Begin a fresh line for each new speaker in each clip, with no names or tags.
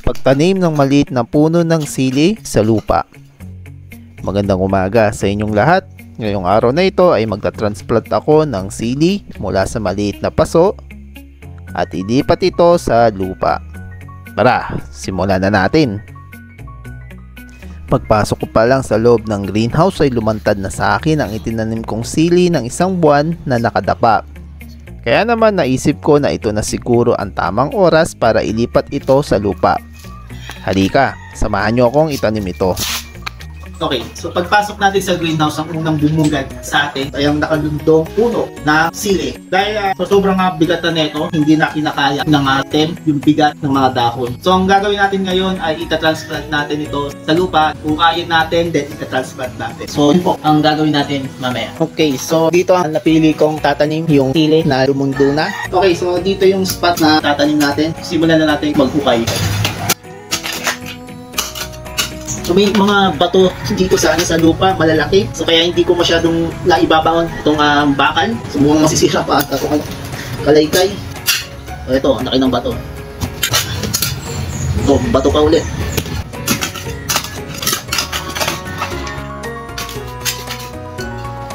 pagtanim ng maliit na puno ng sili sa lupa. Magandang umaga sa inyong lahat. Ngayong araw na ito ay magta-transplant ako ng sili mula sa maliit na paso at ilipat ito sa lupa. Tara, simulan na natin. Pagpasok ko pa lang sa loob ng greenhouse ay lumantad na sa akin ang itinanim kong sili ng 1 buwan na nakadapa. Kaya naman naisip ko na ito na siguro ang tamang oras para ilipat ito sa lupa. Halika, samahan nyo akong itanim ito.
Okay, so pagpasok natin sa greenhouse, ang unang bumungad sa atin ay ang nakalundong puno na sili. Dahil so sobrang bigat na nito, hindi na kinakaya ng stem yung bigat ng mga dahon. So ang gagawin natin ngayon ay itatransplant natin ito sa lupa, ukayin natin, then itatransplant natin. So yun po ang gagawin natin mamaya. Okay, so dito ang napili kong tatanim yung sili na lumundo na. Okay, so dito yung spot na tatanim natin. Simulan na natin mag-ukay. So may mga bato dito sa lupa, malalaki. So kaya hindi ko masyadong naibabaon itong bakal. So mukhang masisira pa at itong kalaykay. So ito, ang laki ng bato. So bato pa ulit.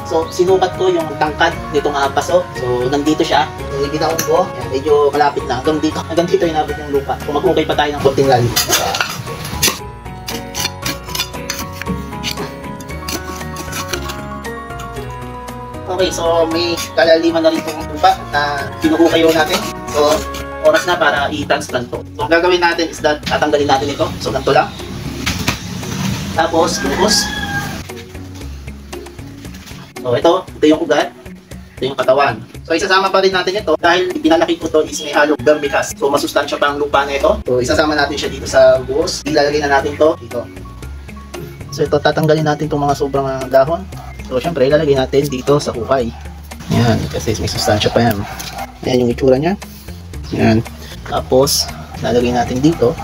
So sinukat ko yung tangkad nitong paso. So nandito siya. So ibitaon ko. Yan, medyo malapit na. Hanggang dito inabot yung lupa. Kung mag-ukay pa tayo ng konting lalim. Okay, so may kalaliman na rin itong lupa na kinukukayo natin. So, oras na para i-transplant to. So, ang gagawin natin is that tatanggalin natin ito. So, ganito lang. Tapos, buhos. So, ito yung ugat. Ito yung katawan. So, isasama pa rin natin ito dahil pinalaki ko to is may halong vermicast. So, masustansya pa ang lupa na ito. So, isasama natin siya dito sa buhos. Ilalagay na natin to dito. So, ito tatanggalin natin itong mga sobrang dahon. So, syempre, ilalagay natin dito sa hukay. Yan, kasi may sustansya pa yan. Yan yung itsura niya. Yan. Tapos, lalagay natin dito.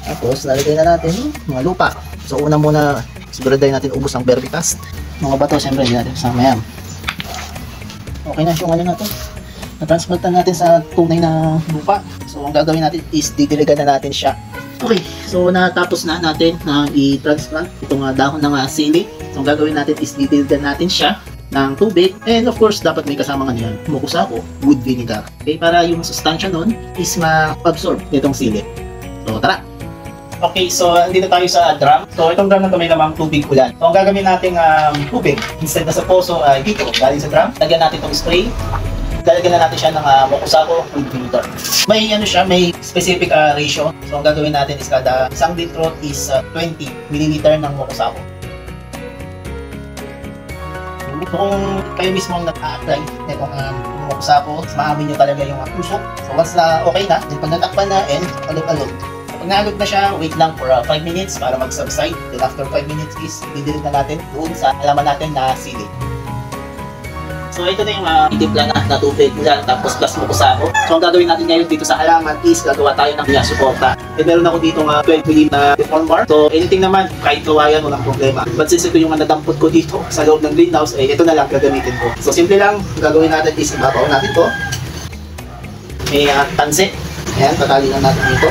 Tapos, lalagay na natin mga lupa. So, una muna, siguraduhin natin ubos ang vermicast. Mga bato, syempre, hindi natin kasama yan. Okay na yung ano natin. Na-transplantan natin sa tunay na lupa. So, ang gagawin natin is didiligan na natin siya. Okay, so natapos na natin na i-transplant itong dahon ng sili. So, ang gagawin natin is didiligan natin siya ng tubig. And of course, dapat may kasama nga niyan, mokusako, wood vinegar. Okay, para yung sustansya nun is ma-absorb nitong sili. So, tara! Okay, so andito tayo sa drum. So, itong drum na ito may lamang tubig ulan. So, ang gagawin natin tubig, instead na sa poso, dito, galing sa drum. Lagyan natin itong spray. Lalagyan na natin siya ng mokusako wood vinegar. May may specific ratio. So ang gagawin natin is kada 1 litro is 20 ml ng mokusako. So kung kayo mismo ang nag-a-apply nitong mokusako, maamin nyo talaga yung usok. So once na okay na, then pag natakpan na and alog-alog. Pag naalog na siya, wait lang for 5 minutes para mag-subside. Then after 5 minutes is didilig na natin doon sa alaman natin na sili. So ito na yung itimpla na tubig dyan, tapos plus mokusako. So ang gagawin natin ngayon dito sa halaman is gagawa tayo ng suporta. E meron ako dito 12 mm na deform bar. So anything naman, kahit kawayan, walang problema. But since ito yung nadampot ko dito sa loob ng greenhouse, ito na lang gagamitin ko. So simple lang, ang gagawin natin is ibabaw natin to. May tanse. Ayan, tatali lang natin dito.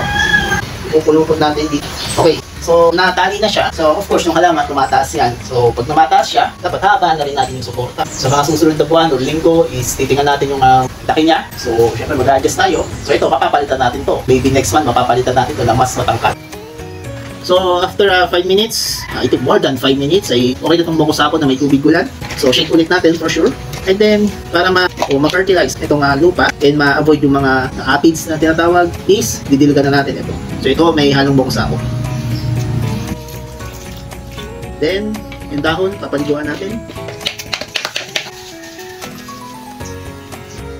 Pupulupot natin dito. Okay. So, natali na siya. So, of course, yung halaman, tumataas yan. So, pag tumataas siya, dapat habaan na rin natin yung suporta. Sa mga susunod na buwan o linggo is titingnan natin yung laki niya. So, syempre, mag-adjust tayo. So, ito, mapapalitan natin to. Maybe next month, mapapalitan natin to na mas matangkad. So, after 5 minutes, it took more than 5 minutes, ay okay na itong mokusako na may tubig ulan. So, shake ulit natin for sure. And then, para ma-fertilize itong lupa and ma-avoid yung mga aphids na tinatawag is didiligan na natin ito. So, ito may halong mokusako. Then, yung dahon, papanjuan natin.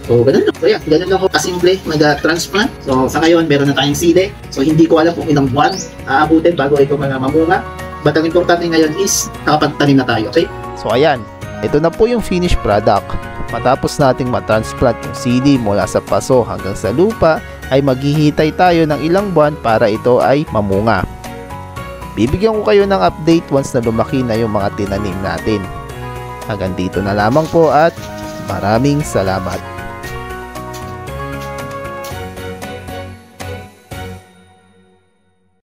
So, ganun lang. So, yan. Ganun lang ako kasimple mag-transplant. So, sa ngayon, meron na tayong sili. So, hindi ko alam kung ilang buwan aabutin bago ito mamunga. But ang importante ngayon is nakapagtanim na tayo. Okay?
So, ayan. Ito na po yung finished product. Matapos nating matransplant yung sili mula sa paso hanggang sa lupa, ay maghihintay tayo ng ilang buwan para ito ay mamunga. Bibigyan ko kayo ng update once na lumaki na yung mga tinanim natin. Hanggang dito na lamang po at maraming salamat.